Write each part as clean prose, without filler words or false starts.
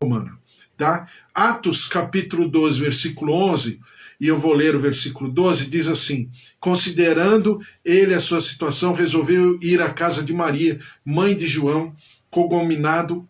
romana. Tá? Atos capítulo 12, versículo 11, e eu vou ler o versículo 12, diz assim: considerando ele a sua situação, resolveu ir à casa de Maria, mãe de João, cognominado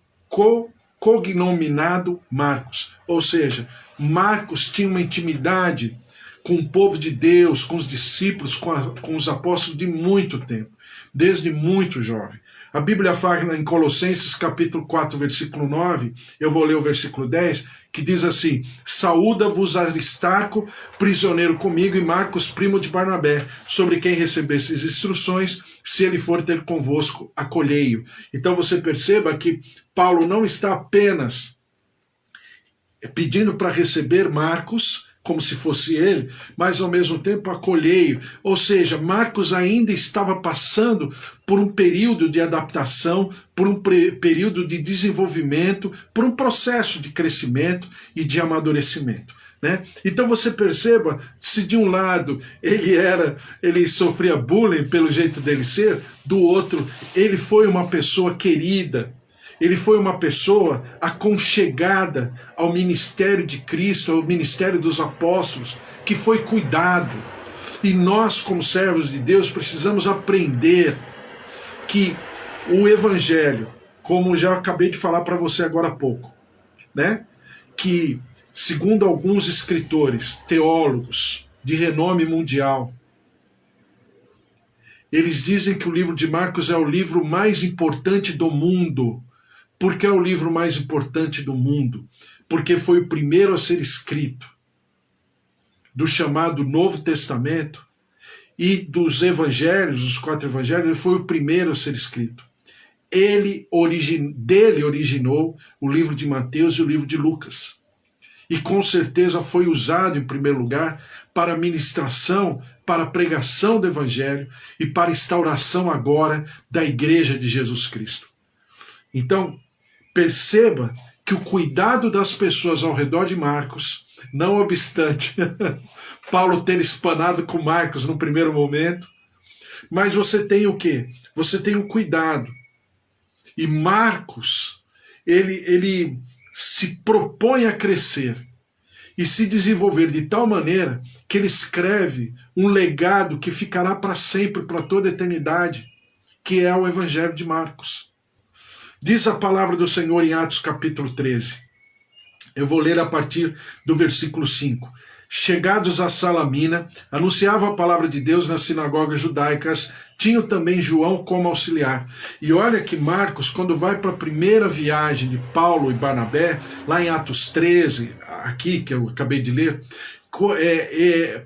Marcos. Ou seja, Marcos tinha uma intimidade com o povo de Deus, com os discípulos, com os apóstolos de muito tempo, desde muito jovem. A Bíblia fala em Colossenses capítulo 4, versículo 9, eu vou ler o versículo 10, que diz assim: saúda-vos Aristarco, prisioneiro comigo, e Marcos, primo de Barnabé, sobre quem recebesses instruções, se ele for ter convosco, acolhei-o. Então você perceba que Paulo não está apenas pedindo para receber Marcos, como se fosse ele, mas ao mesmo tempo acolhei-o. Ou seja, Marcos ainda estava passando por um período de adaptação, por um período de desenvolvimento, por um processo de crescimento e de amadurecimento. Né? Então você perceba, se de um lado ele sofria bullying pelo jeito dele ser, do outro ele foi uma pessoa querida. Ele foi uma pessoa aconchegada ao ministério de Cristo, ao ministério dos apóstolos, que foi cuidado. E nós, como servos de Deus, precisamos aprender que o Evangelho, como já acabei de falar para você agora há pouco, né? Que, segundo alguns escritores, teólogos de renome mundial, eles dizem que o livro de Marcos é o livro mais importante do mundo. Por que é o livro mais importante do mundo? Porque foi o primeiro a ser escrito. Do chamado Novo Testamento e dos evangelhos, os 4 evangelhos, ele foi o primeiro a ser escrito. Dele originou o livro de Mateus e o livro de Lucas. E com certeza foi usado em primeiro lugar para a ministração, para a pregação do evangelho e para a instauração agora da igreja de Jesus Cristo. Então, perceba que o cuidado das pessoas ao redor de Marcos, não obstante Paulo ter espanado com Marcos no primeiro momento, mas você tem o quê? Você tem o cuidado. E Marcos, ele se propõe a crescer e se desenvolver de tal maneira que ele escreve um legado que ficará para sempre, para toda a eternidade, que é o Evangelho de Marcos. Diz a palavra do Senhor em Atos capítulo 13. Eu vou ler a partir do versículo 5. Chegados a Salamina, anunciava a palavra de Deus nas sinagogas judaicas, tinham também João como auxiliar. E olha que Marcos, quando vai para a primeira viagem de Paulo e Barnabé, lá em Atos 13, aqui que eu acabei de ler,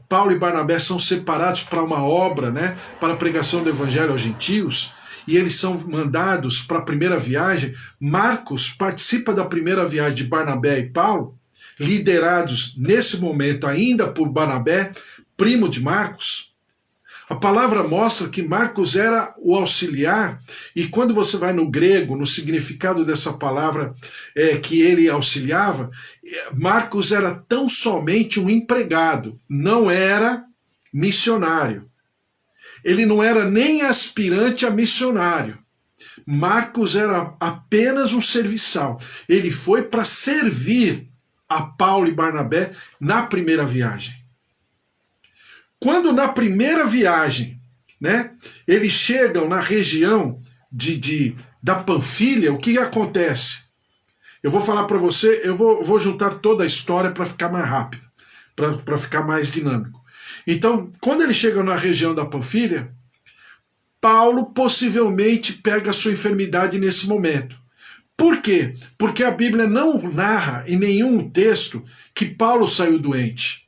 Paulo e Barnabé são separados para uma obra, né, para a pregação do evangelho aos gentios, e eles são mandados para a primeira viagem. Marcos participa da primeira viagem de Barnabé e Paulo, liderados nesse momento ainda por Barnabé, primo de Marcos. A palavra mostra que Marcos era o auxiliar, e quando você vai no grego, no significado dessa palavra que ele auxiliava, Marcos era tão somente um empregado, não era missionário. Ele não era nem aspirante a missionário. Marcos era apenas um serviçal. Ele foi para servir a Paulo e Barnabé na primeira viagem. Quando na primeira viagem, né, eles chegam na região da Panfilha, o que acontece? Eu vou falar para você, eu vou juntar toda a história para ficar mais rápido, para ficar mais dinâmico. Então, quando eles chegam na região da Panfilha, Paulo possivelmente pega a sua enfermidade nesse momento. Por quê? Porque a Bíblia não narra em nenhum texto que Paulo saiu doente.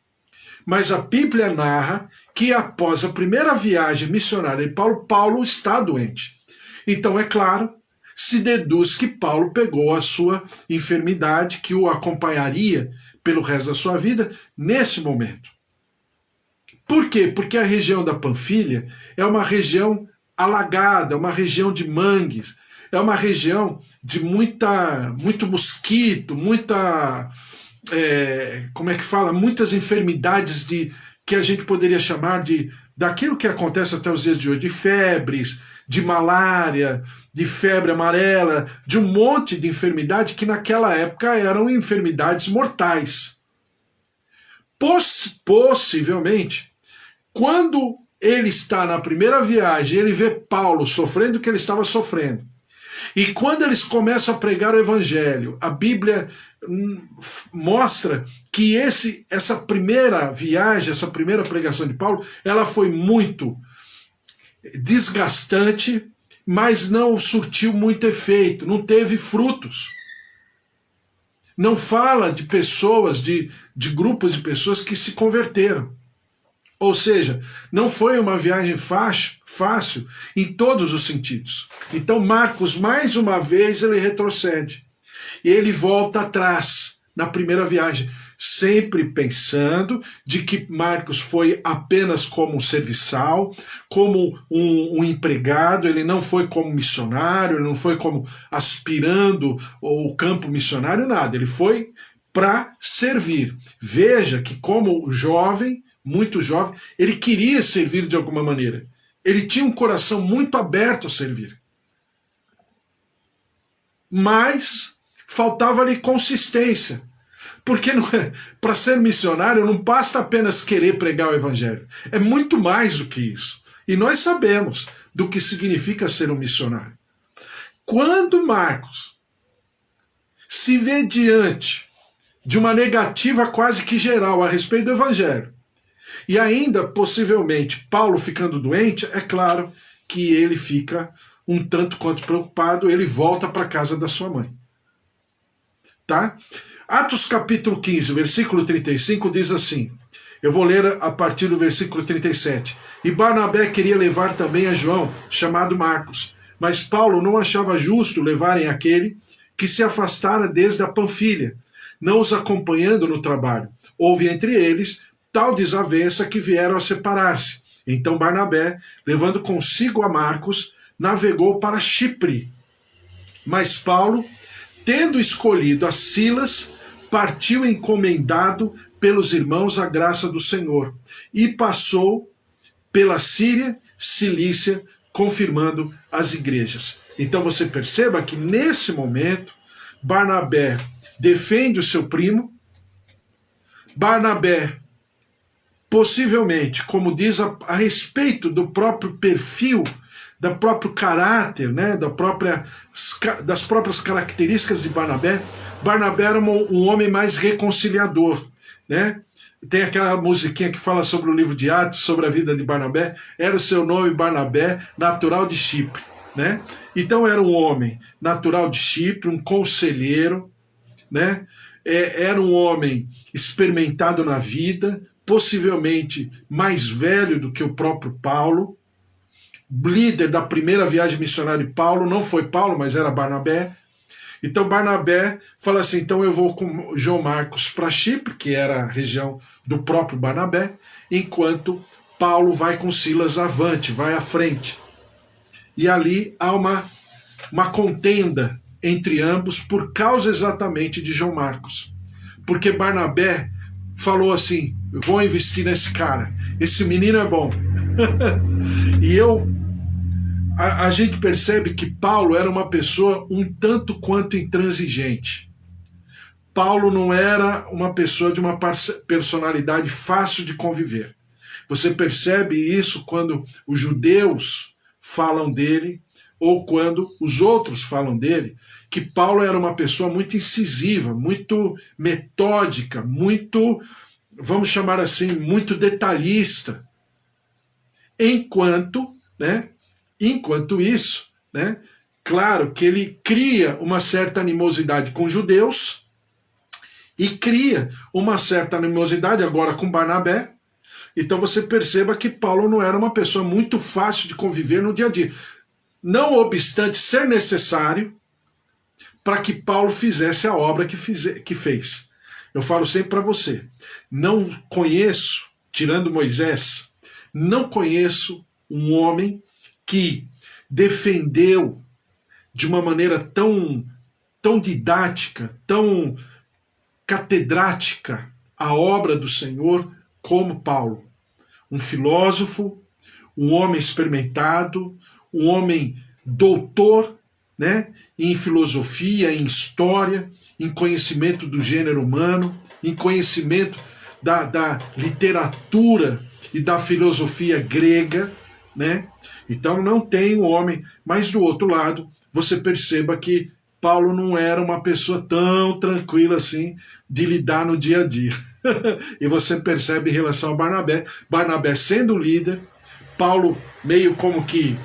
Mas a Bíblia narra que após a primeira viagem missionária de Paulo, Paulo está doente. Então, é claro, se deduz que Paulo pegou a sua enfermidade, que o acompanharia pelo resto da sua vida, nesse momento. Por quê? Porque a região da Panfilha é uma região alagada, é uma região de mangues, é uma região de muito mosquito, muitas enfermidades que a gente poderia chamar daquilo que acontece até os dias de hoje, de febres, de malária, de febre amarela, de um monte de enfermidade que naquela época eram enfermidades mortais. Possivelmente, quando ele está na primeira viagem, ele vê Paulo sofrendo o que ele estava sofrendo. E quando eles começam a pregar o evangelho, a Bíblia mostra que essa primeira viagem, essa primeira pregação de Paulo, ela foi muito desgastante, mas não surtiu muito efeito, não teve frutos. Não fala de pessoas, de grupos de pessoas que se converteram. Ou seja, não foi uma viagem fácil em todos os sentidos. Então Marcos, mais uma vez, ele retrocede. E ele volta atrás na primeira viagem, sempre pensando de que Marcos foi apenas como um serviçal, como um empregado, ele não foi como missionário, ele não foi como aspirando o campo missionário, nada. Ele foi para servir. Veja que como jovem, muito jovem, ele queria servir de alguma maneira. Ele tinha um coração muito aberto a servir. Mas faltava-lhe consistência. Porque para ser missionário não basta apenas querer pregar o evangelho. É muito mais do que isso. E nós sabemos do que significa ser um missionário. Quando Marcos se vê diante de uma negativa quase que geral a respeito do evangelho, e ainda, possivelmente, Paulo ficando doente, é claro que ele fica um tanto quanto preocupado, ele volta para a casa da sua mãe. Tá? Atos capítulo 15, versículo 35 diz assim, eu vou ler a partir do versículo 37. E Barnabé queria levar também a João, chamado Marcos, mas Paulo não achava justo levarem aquele que se afastara desde a Panfilha, não os acompanhando no trabalho. Houve entre eles tal desavença que vieram a separar-se. Então Barnabé, levando consigo a Marcos, navegou para Chipre. Mas Paulo, tendo escolhido a Silas, partiu encomendado pelos irmãos à graça do Senhor e passou pela Síria, Cilícia, confirmando as igrejas. Então você perceba que nesse momento Barnabé defende o seu primo, Barnabé possivelmente, como diz a respeito do próprio perfil, do próprio caráter, né, das próprias características de Barnabé, Barnabé era um homem mais reconciliador, né? Tem aquela musiquinha que fala sobre o livro de Atos, sobre a vida de Barnabé, era o seu nome Barnabé, natural de Chipre, né? Então era um homem natural de Chipre, um conselheiro, né? Era um homem experimentado na vida, possivelmente mais velho do que o próprio Paulo, líder da primeira viagem missionária de Paulo, não foi Paulo, mas era Barnabé. Então Barnabé fala assim, então eu vou com João Marcos para Chipre, que era a região do próprio Barnabé, enquanto Paulo vai com Silas avante, vai à frente. E ali há uma contenda entre ambos por causa exatamente de João Marcos. Porque Barnabé falou assim, vou investir nesse cara, esse menino é bom. E a gente percebe que Paulo era uma pessoa um tanto quanto intransigente. Paulo não era uma pessoa de uma personalidade fácil de conviver. Você percebe isso quando os judeus falam dele, ou quando os outros falam dele, que Paulo era uma pessoa muito incisiva, muito metódica, muito, vamos chamar assim, muito detalhista. Enquanto isso, né, claro que ele cria uma certa animosidade com judeus e cria uma certa animosidade agora com Barnabé. Então você perceba que Paulo não era uma pessoa muito fácil de conviver no dia a dia. Não obstante ser necessário para que Paulo fizesse a obra que fez. Eu falo sempre para você, não conheço, tirando Moisés, não conheço um homem que defendeu de uma maneira tão didática, tão catedrática a obra do Senhor como Paulo. um filósofo, um homem experimentado, um homem doutor, né, em filosofia, em história, em conhecimento do gênero humano, em conhecimento da literatura e da filosofia grega, né? Então não tem um homem, mas do outro lado, você perceba que Paulo não era uma pessoa tão tranquila assim de lidar no dia a dia. E você percebe em relação a Barnabé, Barnabé sendo líder, Paulo meio como que,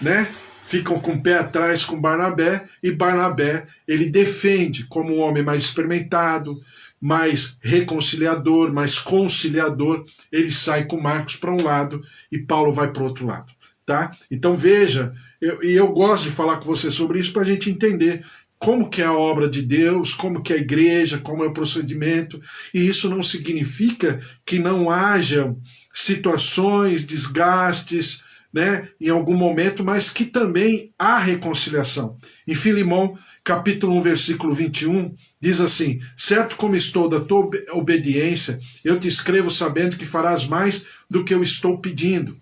né, ficam com o pé atrás com Barnabé, e Barnabé ele defende como um homem mais experimentado, mais reconciliador, mais conciliador, ele sai com Marcos para um lado e Paulo vai para o outro lado. Tá? Então veja, eu gosto de falar com você sobre isso para a gente entender como que é a obra de Deus, como que é a igreja, como é o procedimento, e isso não significa que não haja situações, desgastes, né, em algum momento, mas que também há reconciliação. Em Filemão, capítulo 1, versículo 21, diz assim: certo como estou da tua obediência, eu te escrevo sabendo que farás mais do que eu estou pedindo.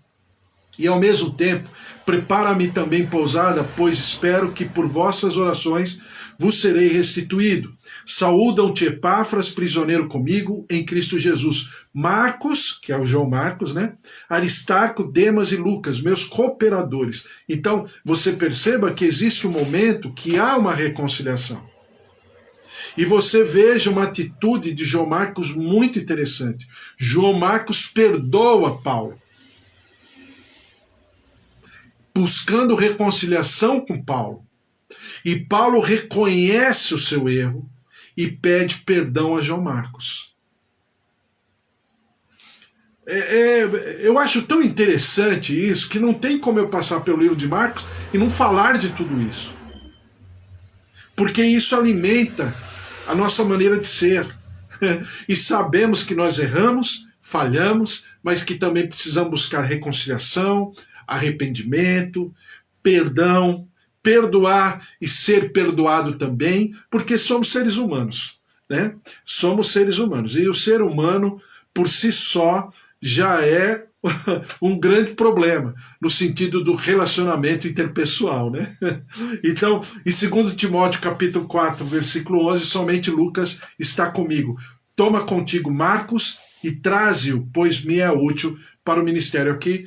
E ao mesmo tempo, prepara-me também pousada, pois espero que por vossas orações vos serei restituído. Saúdam-te Epáfras, prisioneiro comigo, em Cristo Jesus. Marcos, que é o João Marcos, né? Aristarco, Demas e Lucas, meus cooperadores. Então, você perceba que existe um momento que há uma reconciliação. E você veja uma atitude de João Marcos muito interessante. João Marcos perdoa Paulo, buscando reconciliação com Paulo. E Paulo reconhece o seu erro e pede perdão a João Marcos. Eu acho tão interessante isso que não tem como eu passar pelo livro de Marcos e não falar de tudo isso. Porque isso alimenta a nossa maneira de ser. E sabemos que nós erramos, falhamos, mas que também precisamos buscar reconciliação, arrependimento, perdão, perdoar e ser perdoado também, porque somos seres humanos, né? Somos seres humanos. E o ser humano, por si só, já é um grande problema, no sentido do relacionamento interpessoal, né? Então, em 2 Timóteo capítulo 4, versículo 11, somente Lucas está comigo. Toma contigo Marcos e traze-o, pois me é útil para o ministério. Aqui,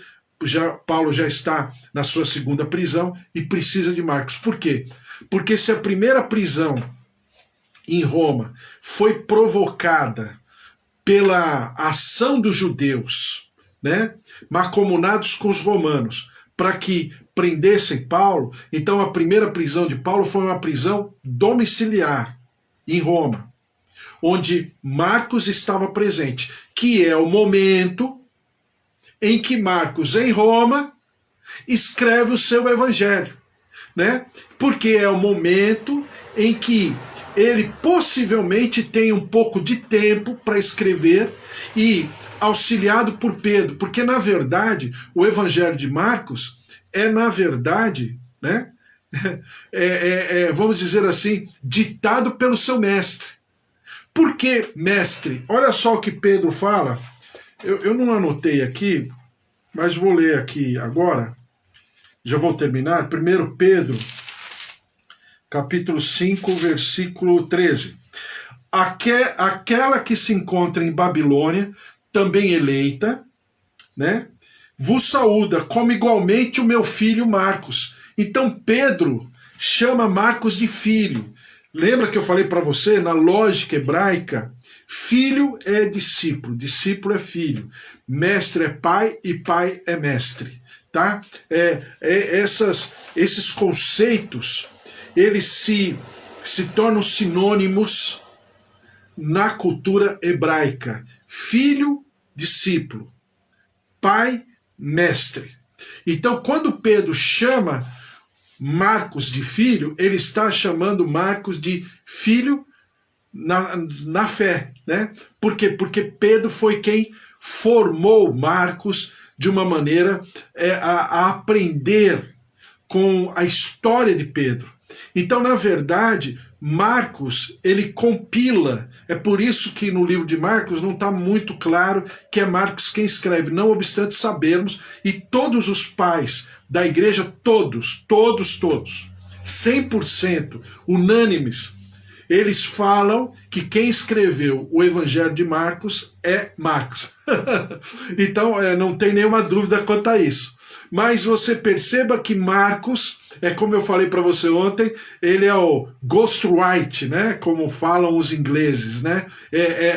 Paulo já está na sua segunda prisão e precisa de Marcos. Por quê? Porque se a primeira prisão em Roma foi provocada pela ação dos judeus, né, mancomunados com os romanos, para que prendessem Paulo, então a primeira prisão de Paulo foi uma prisão domiciliar em Roma, onde Marcos estava presente, que é o momento em que Marcos, em Roma, escreve o seu evangelho, né? Porque é o momento em que ele possivelmente tem um pouco de tempo para escrever e auxiliado por Pedro, porque na verdade o evangelho de Marcos é, na verdade, né, vamos dizer assim, ditado pelo seu mestre. Por que mestre? Olha só o que Pedro fala. Eu não anotei aqui, mas vou ler aqui agora. Já vou terminar. 1 Pedro, capítulo 5, versículo 13. Aquela que se encontra em Babilônia, também eleita, né, vos saúda, como igualmente o meu filho Marcos. Então Pedro chama Marcos de filho. Lembra que eu falei para você, na lógica hebraica, filho é discípulo, discípulo é filho, mestre é pai e pai é mestre. Tá? Esses conceitos, eles se tornam sinônimos na cultura hebraica. Filho, discípulo, pai, mestre. Então, quando Pedro chama Marcos de filho, ele está chamando Marcos de filho na fé, né? Por quê? Porque Pedro foi quem formou Marcos de uma maneira a aprender com a história de Pedro. Então, na verdade, Marcos, ele compila. É por isso que no livro de Marcos não está muito claro que é Marcos quem escreve, não obstante sabermos, e todos os pais da igreja, todos, 100%, unânimes, eles falam que quem escreveu o Evangelho de Marcos é Marcos. Então, não tem nenhuma dúvida quanto a isso. Mas você perceba que Marcos, como eu falei para você ontem, ele é o ghostwriter, né? Como falam os ingleses, né?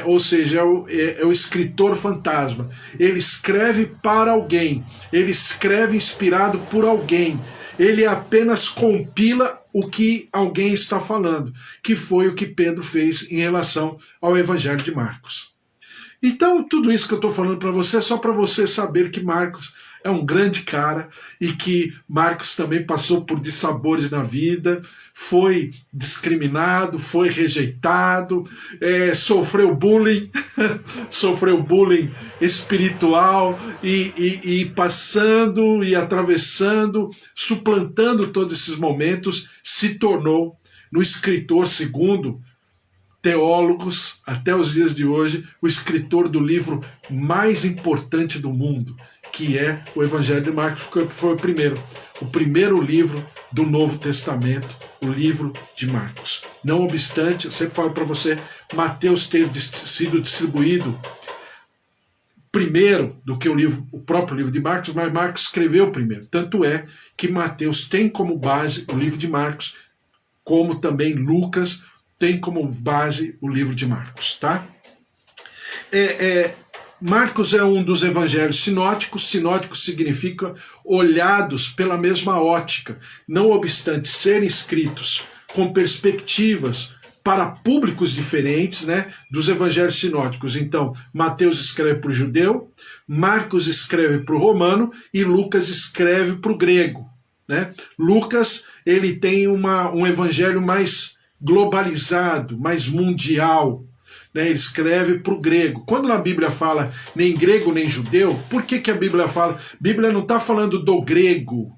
Ou seja, é o escritor fantasma. Ele escreve para alguém, ele escreve inspirado por alguém. Ele apenas compila o que alguém está falando, que foi o que Pedro fez em relação ao Evangelho de Marcos. Então, tudo isso que eu estou falando para você é só para você saber que Marcos é um grande cara e que Marcos também passou por dissabores na vida, foi discriminado, foi rejeitado, sofreu bullying, sofreu bullying espiritual e passando e atravessando, suplantando todos esses momentos, se tornou no escritor, segundo teólogos, até os dias de hoje, o escritor do livro mais importante do mundo, que é o Evangelho de Marcos, que foi o primeiro livro do Novo Testamento, o livro de Marcos. Não obstante, eu sempre falo para você, Mateus ter sido distribuído primeiro do que o próprio livro de Marcos, mas Marcos escreveu primeiro. Tanto é que Mateus tem como base o livro de Marcos, como também Lucas tem como base o livro de Marcos, tá? Marcos é um dos evangelhos sinóticos. Sinóticos significa olhados pela mesma ótica, não obstante serem escritos com perspectivas para públicos diferentes, né, dos evangelhos sinóticos. Então, Mateus escreve para o judeu, Marcos escreve para o romano e Lucas escreve para o grego, né? Lucas, ele tem um evangelho mais globalizado, mais mundial, né? Ele escreve para o grego. Quando na Bíblia fala nem grego nem judeu, por que a Bíblia fala? A Bíblia não está falando do grego,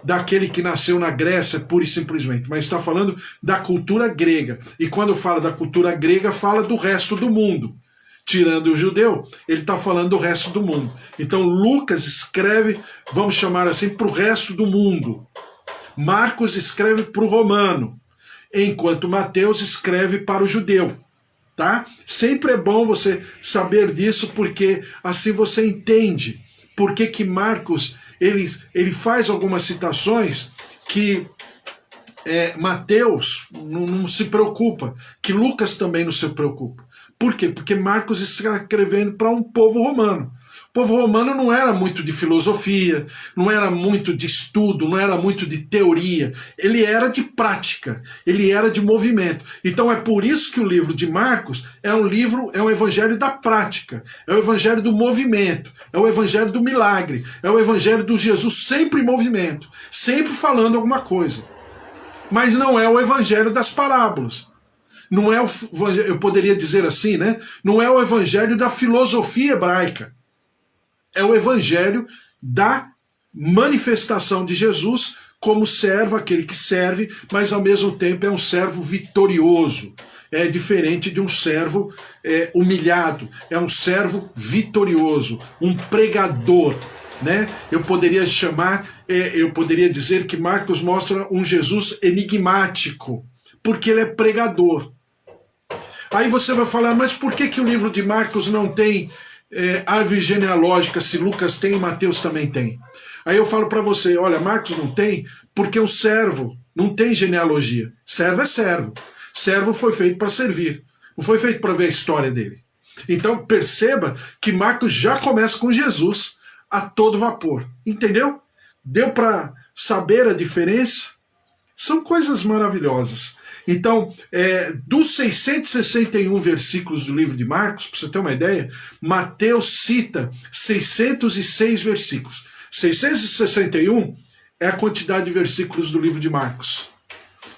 daquele que nasceu na Grécia, pura e simplesmente, mas está falando da cultura grega. E quando fala da cultura grega, fala do resto do mundo. Tirando o judeu, ele está falando do resto do mundo. Então Lucas escreve, vamos chamar assim, para o resto do mundo. Marcos escreve para o romano, enquanto Mateus escreve para o judeu, tá? Sempre é bom você saber disso, porque assim você entende por que Marcos ele faz algumas citações que Mateus não se preocupa, que Lucas também não se preocupa. Por quê? Porque Marcos está escrevendo para um povo romano. O povo romano não era muito de filosofia, não era muito de estudo, não era muito de teoria. Ele era de prática, ele era de movimento. Então é por isso que o livro de Marcos é um evangelho da prática, é o evangelho do movimento, é o evangelho do milagre, é o evangelho do Jesus sempre em movimento, sempre falando alguma coisa. Mas não é o evangelho das parábolas. Não é eu poderia dizer assim, né? Não é o evangelho da filosofia hebraica. É o evangelho da manifestação de Jesus como servo, aquele que serve, mas ao mesmo tempo é um servo vitorioso. É diferente de um servo humilhado. É um servo vitorioso, um pregador, né? Eu poderia dizer que Marcos mostra um Jesus enigmático, porque ele é pregador. Aí você vai falar, mas por que o livro de Marcos não tem árvore genealógica, se Lucas tem e Mateus também tem? Aí eu falo para você, olha, Marcos não tem porque o servo não tem genealogia. Servo é servo. Servo foi feito para servir. Não foi feito para ver a história dele. Então perceba que Marcos já começa com Jesus a todo vapor. Entendeu? Deu para saber a diferença? São coisas maravilhosas. Então, dos 661 versículos do livro de Marcos, para você ter uma ideia, Mateus cita 606 versículos. 661 é a quantidade de versículos do livro de Marcos.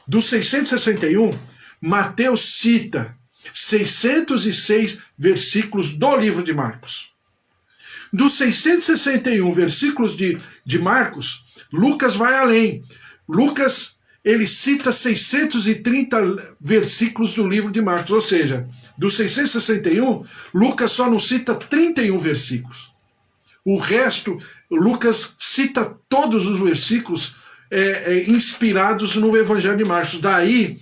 Dos 661, Mateus cita 606 versículos do livro de Marcos. Dos 661 versículos de Marcos, Lucas vai além. Lucas ele cita 630 versículos do livro de Marcos, ou seja, dos 661, Lucas só não cita 31 versículos. O resto, Lucas cita todos os versículos inspirados no Evangelho de Marcos. Daí,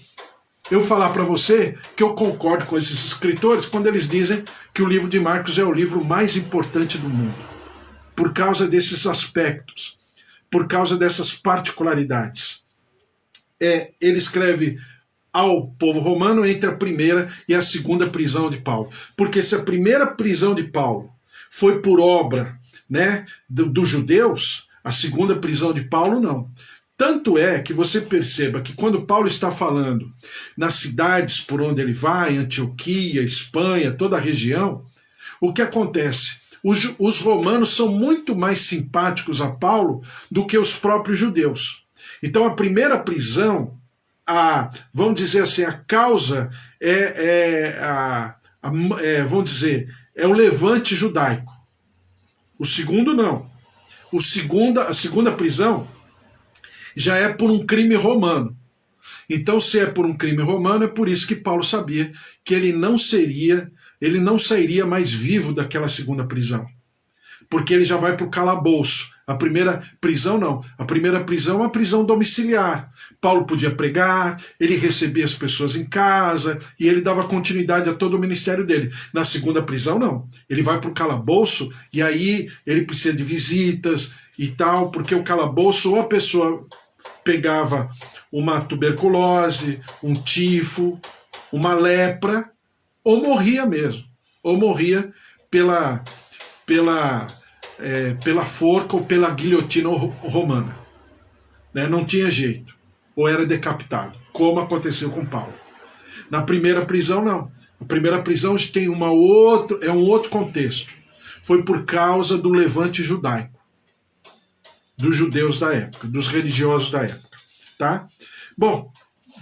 eu falar para você que eu concordo com esses escritores quando eles dizem que o livro de Marcos é o livro mais importante do mundo. Por causa desses aspectos, por causa dessas particularidades. Ele escreve ao povo romano entre a primeira e a segunda prisão de Paulo. Porque se a primeira prisão de Paulo foi por obra, né, dos judeus, a segunda prisão de Paulo não. Tanto é que você perceba que quando Paulo está falando nas cidades por onde ele vai, Antioquia, Espanha, toda a região, o que acontece? Os romanos são muito mais simpáticos a Paulo do que os próprios judeus. Então a primeira prisão, vamos dizer assim, a causa vamos dizer, é o levante judaico. O segundo não. A segunda prisão já é por um crime romano. Então, se é por um crime romano, é por isso que Paulo sabia que ele não sairia mais vivo daquela segunda prisão. Porque ele já vai para o calabouço. A primeira prisão não. A primeira prisão é uma prisão domiciliar. Paulo podia pregar, ele recebia as pessoas em casa e ele dava continuidade a todo o ministério dele. Na segunda prisão não. Ele vai para o calabouço e aí ele precisa de visitas e tal, porque o calabouço ou a pessoa pegava uma tuberculose, um tifo, uma lepra, ou morria mesmo. Ou morria pela forca ou pela guilhotina romana. Né? Não tinha jeito. Ou era decapitado, como aconteceu com Paulo. Na primeira prisão, não. A primeira prisão tem um outro contexto. Foi por causa do levante judaico, dos judeus da época, dos religiosos da época. Tá? Bom,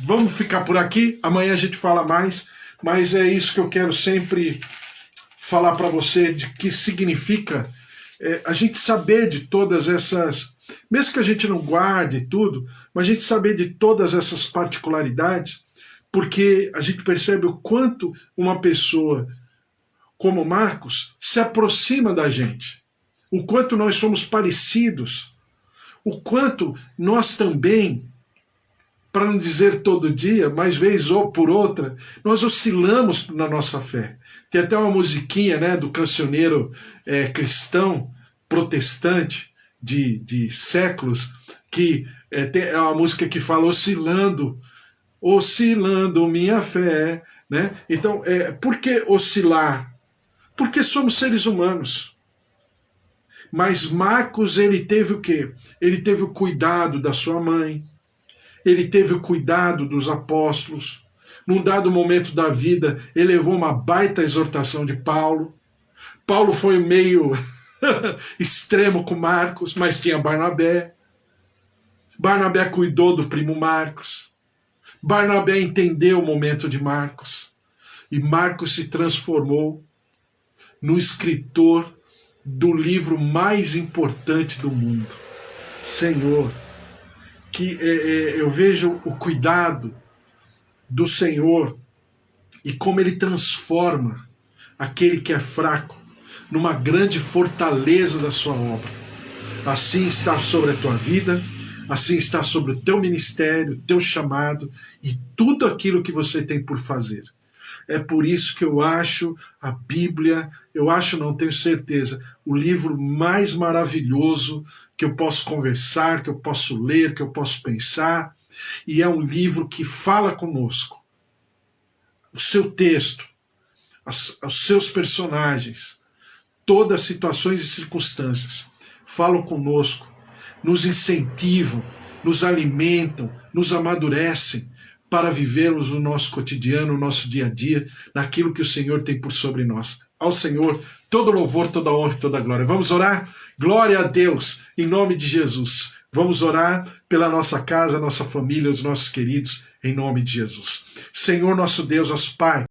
vamos ficar por aqui. Amanhã a gente fala mais, mas é isso que eu quero sempre falar para você, de que significa a gente saber de todas essas, mesmo que a gente não guarde tudo, mas a gente saber de todas essas particularidades, porque a gente percebe o quanto uma pessoa como Marcos se aproxima da gente, o quanto nós somos parecidos, o quanto nós também, para não dizer todo dia, mas vez ou por outra, nós oscilamos na nossa fé. Tem até uma musiquinha, né, do cancioneiro cristão, protestante, de séculos, que é uma música que fala oscilando minha fé. Né? Então, por que oscilar? Porque somos seres humanos. Mas Marcos, ele teve o quê? Ele teve o cuidado da sua mãe, ele teve o cuidado dos apóstolos. Num dado momento da vida, ele levou uma baita exortação de Paulo. Paulo foi meio extremo com Marcos, mas tinha Barnabé. Barnabé cuidou do primo Marcos. Barnabé entendeu o momento de Marcos. E Marcos se transformou no escritor do livro mais importante do mundo. Senhor, que eu vejo o cuidado do Senhor e como ele transforma aquele que é fraco numa grande fortaleza da sua obra. Assim está sobre a tua vida, assim está sobre o teu ministério, teu chamado e tudo aquilo que você tem por fazer. É por isso que eu acho a Bíblia, não tenho certeza, o livro mais maravilhoso que eu posso conversar, que eu posso ler, que eu posso pensar, e é um livro que fala conosco. O seu texto, os seus personagens, todas as situações e circunstâncias falam conosco, nos incentivam, nos alimentam, nos amadurecem para vivermos o nosso cotidiano, o nosso dia a dia, naquilo que o Senhor tem por sobre nós. Ao Senhor, todo louvor, toda honra e toda glória. Vamos orar? Glória a Deus, em nome de Jesus. Vamos orar pela nossa casa, nossa família, os nossos queridos, em nome de Jesus. Senhor nosso Deus, nosso Pai,